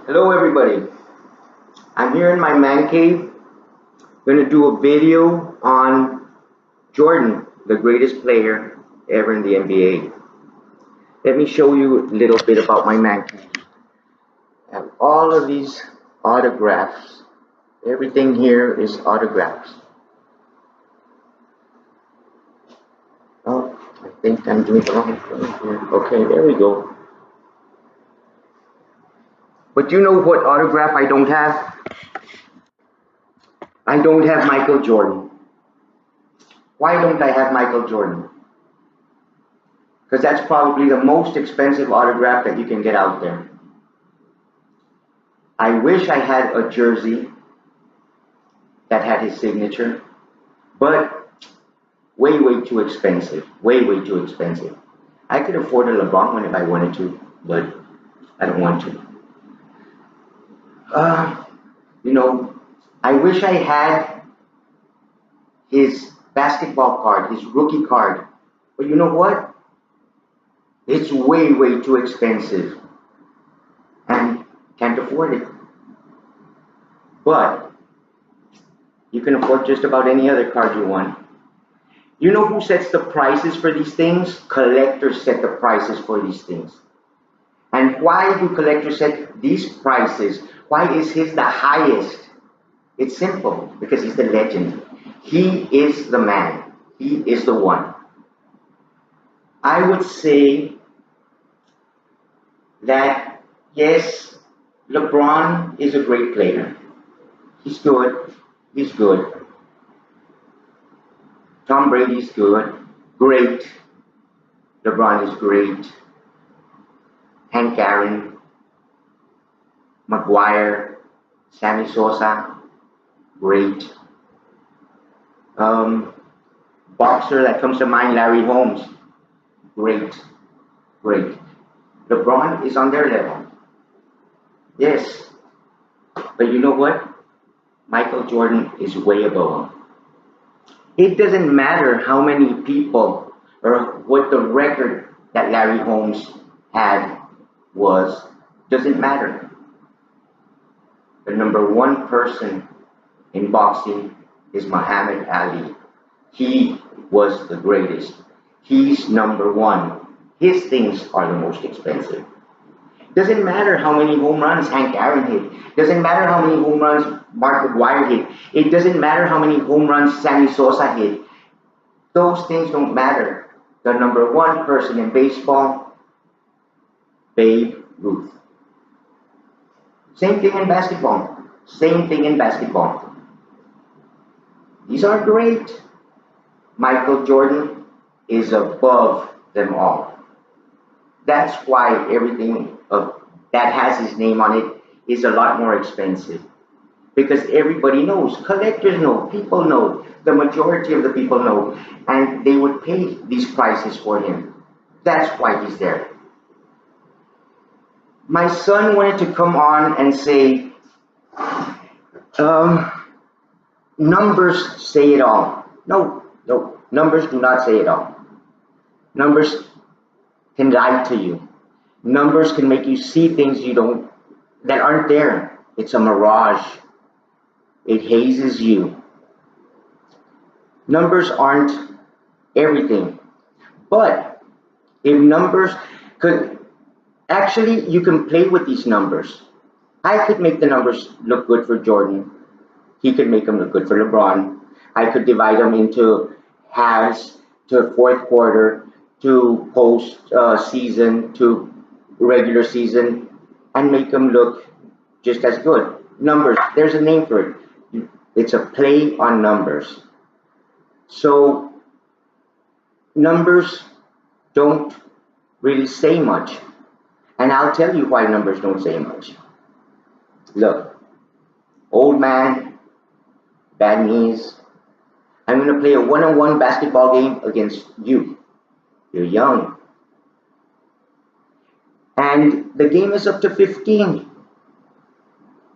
Hello everybody, I'm here in my man cave. Going to do a video on Jordan, the greatest player ever in the NBA. Let me show you a little bit about my man cave. I have all of these autographs. Everything here is autographs. Oh, I think I'm doing the wrong thing here. Okay, there we go. But you know what autograph I don't have? I don't have Michael Jordan. Why don't I have Michael Jordan? Because that's probably the most expensive autograph that you can get out there. I wish I had a jersey that had his signature, but way too expensive. Way too expensive. I could afford a LeBron one if I wanted to, but I don't want to. Uh, you know, I wish I had his basketball card, his rookie card, but you know what? It's way too expensive and can't afford it. But you can afford just about any other card you want. You know who sets the prices for these things? Collectors set the prices for these things. And why do collectors set these prices? Why is his the highest? It's simple, because he's the legend. He is the man. He is the one. I would say that, yes, LeBron is a great player. He's good. He's good. Tom Brady's good. Great. LeBron is great. Hank Aaron, Maguire, Sammy Sosa, great. Boxer that comes to mind, Larry Holmes, great, great. LeBron is on their level, yes, but you know what? Michael Jordan is way above him. It doesn't matter how many people or what the record that Larry Holmes had was, doesn't matter. The number one person in boxing is Muhammad Ali. He was the greatest. He's number one. His things are the most expensive. Doesn't matter how many home runs Hank Aaron hit. Doesn't matter how many home runs Mark McGwire hit. It doesn't matter how many home runs Sammy Sosa hit. Those things don't matter. The number one person in baseball, Babe Ruth. Same thing in basketball. Same thing in basketball. These are great. Michael Jordan is above them all. That's why everything that has his name on it is a lot more expensive. Because everybody knows, collectors know, people know, the majority of the people know, and they would pay these prices for him. That's why he's there. My son wanted to come on and say, numbers say it all. No, numbers do not say it all. Numbers can lie to you. Numbers can make you see things that aren't there. It's a mirage. It hazes you. Numbers aren't everything. But if numbers could, actually, you can play with these numbers. I could make the numbers look good for Jordan. He could make them look good for LeBron. I could divide them into halves, to fourth quarter, to post season, to regular season, and make them look just as good. Numbers, there's a name for it. It's a play on numbers. So numbers don't really say much. And I'll tell you why numbers don't say much. Look, old man, bad knees. I'm going to play a one-on-one basketball game against you. You're young. And the game is up to 15.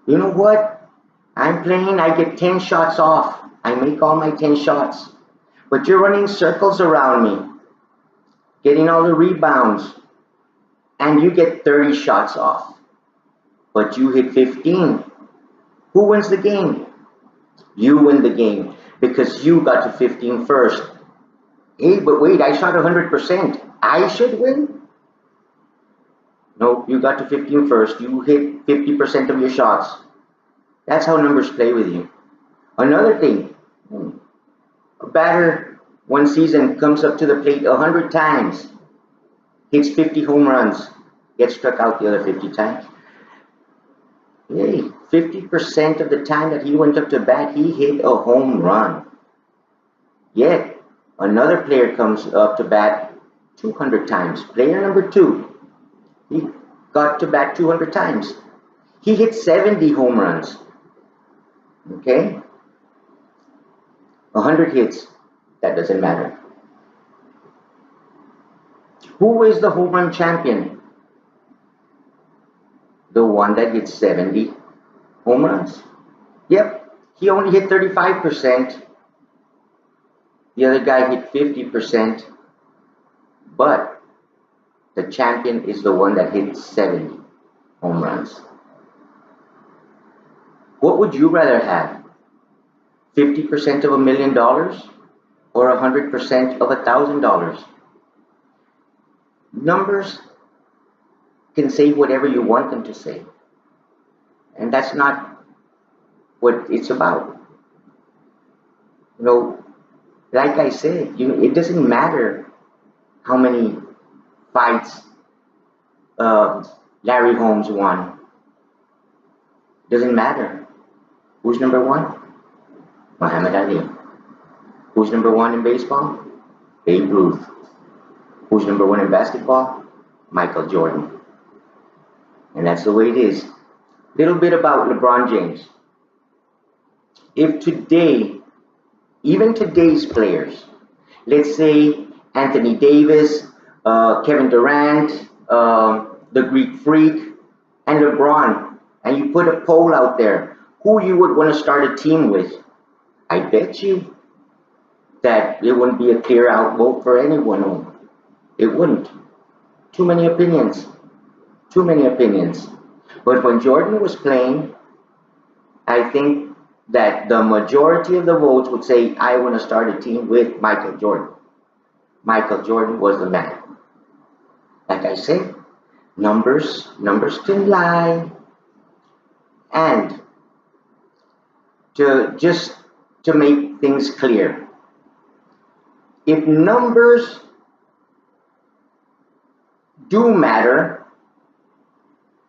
You know what? I'm playing, I get 10 shots off. I make all my 10 shots. But you're running circles around me, getting all the rebounds, and you get 30 shots off. but you hit 15. Who wins the game? You win the game because you got to 15 first. Hey, but wait, I shot 100%. I should win? No, you got to 15 first. You hit 50% of your shots. That's how numbers play with you. Another thing, a batter one season comes up to the plate 100 times, hits 50 home runs, gets struck out the other 50 times. Hey, 50% of the time that he went up to bat, he hit a home run. Yet, another player comes up to bat 200 times. Player number 2, he got to bat 200 times. He hit 70 home runs. Okay? 100 hits. That doesn't matter. Who is the home run champion? The one that hit 70 home runs. Yep, he only hit 35%. The other guy hit 50%. But the champion is the one that hit 70 home runs. What would you rather have? 50% of $1 million or 100% of $1,000? Numbers can say whatever you want them to say. And that's not what it's about. You know, like I said, it doesn't matter how many fights Larry Holmes won. Doesn't matter. Who's number 1? Muhammad Ali. Who's number 1 in baseball? Babe Ruth. Who's number 1 in basketball? Michael Jordan. And that's the way it is. Little bit about LeBron James. If today, even today's players, let's say Anthony Davis, Kevin Durant, the Greek Freak, and LeBron, and you put a poll out there, who you would want to start a team with, I bet you that it wouldn't be a clear outvote for anyone. It wouldn't. Too many opinions. Too many opinions. But when Jordan was playing, I think that the majority of the votes would say, I want to start a team with Michael Jordan. Michael Jordan was the man. Like I said, numbers can lie. And to make things clear, if numbers do matter,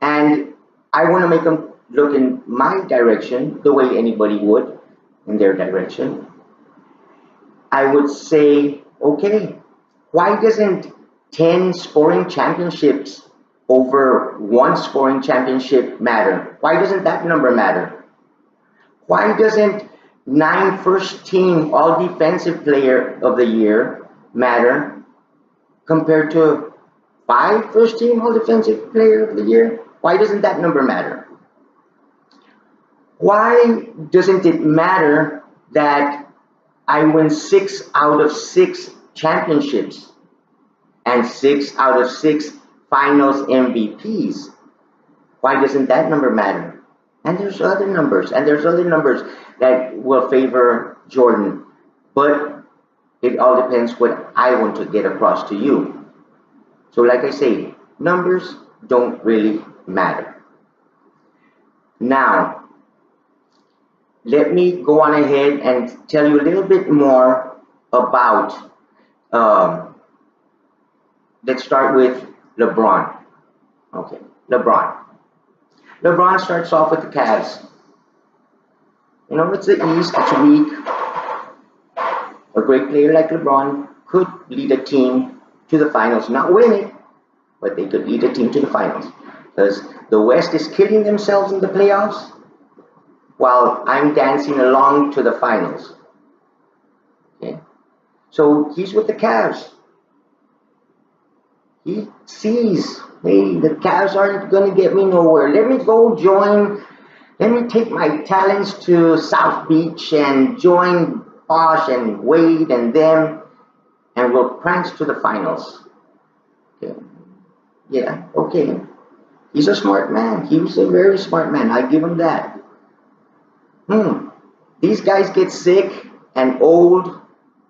and I want to make them look in my direction the way anybody would in their direction, I would say, okay, why doesn't 10 scoring championships over 1 scoring championship matter? Why doesn't that number matter? Why doesn't 9 first team all defensive player of the year matter compared to 5 first team all defensive player of the year? Why doesn't that number matter? Why doesn't it matter that I win 6 out of 6 championships and 6 out of 6 finals MVPs? Why doesn't that number matter? And there's other numbers, that will favor Jordan. But it all depends what I want to get across to you. So like I say, numbers don't really matter. Now, let me go on ahead and tell you a little bit more about, let's start with LeBron. Okay, LeBron. LeBron starts off with the Cavs. You know, it's the East, it's weak. A great player like LeBron could lead a team to the finals, not win it, but they could lead a team to the finals. Because the West is killing themselves in the playoffs, while I'm dancing along to the finals. Okay? So he's with the Cavs. He sees, hey, the Cavs aren't going to get me nowhere. Let me take my talents to South Beach and join Bosh and Wade and them, and we'll prance to the finals. Okay. Yeah, okay. He's a smart man. He was a very smart man. I give him that. Hmm. These guys get sick and old,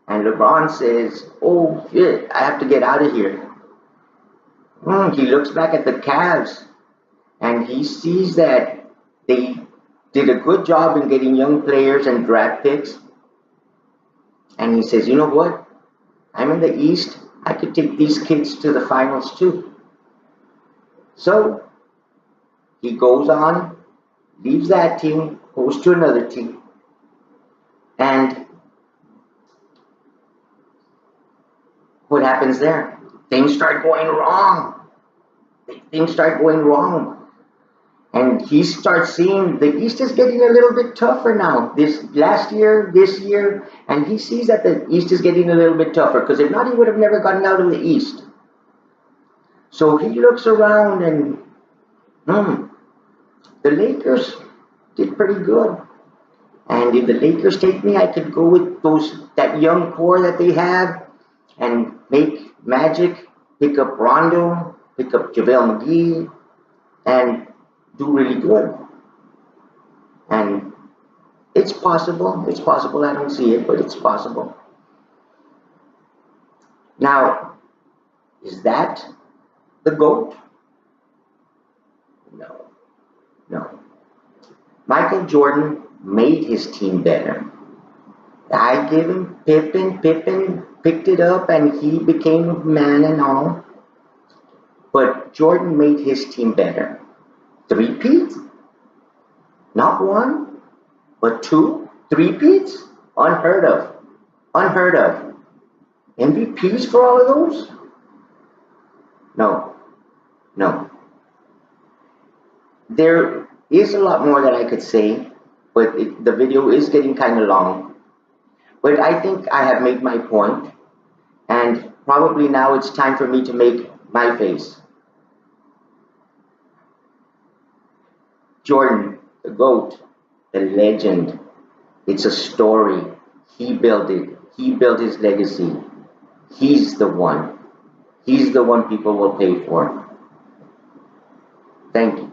and LeBron says, "Oh shit, I have to get out of here." He looks back at the Cavs and he sees that they did a good job in getting young players and draft picks. And he says, "You know what? I'm in the East. I could take these kids to the finals too." So he goes on, leaves that team, goes to another team, and what happens there? Things start going wrong. Things start going wrong. And he starts seeing the East is getting a little bit tougher now. This last year, this year, and he sees that the East is getting a little bit tougher because if not, he would have never gotten out of the East. So he looks around and, the Lakers did pretty good. And if the Lakers take me, I could go with that young core that they have and make magic, pick up Rondo, pick up JaVale McGee, and do really good. And it's possible. It's possible. I don't see it, but it's possible. Now, is that the GOAT? No. No. Michael Jordan made his team better. I give him Pippen. Pippen picked it up and he became a man and all. But Jordan made his team better. Three-peat? Not one, but two. Three-peats? Unheard of. Unheard of. MVPs for all of those? No. No. There is a lot more that I could say, but the video is getting kind of long. But I think I have made my point, and probably now it's time for me to make my face. Jordan, the GOAT, the legend. It's a story. He built it. He built his legacy. He's the one. He's the one people will pay for. Thank you.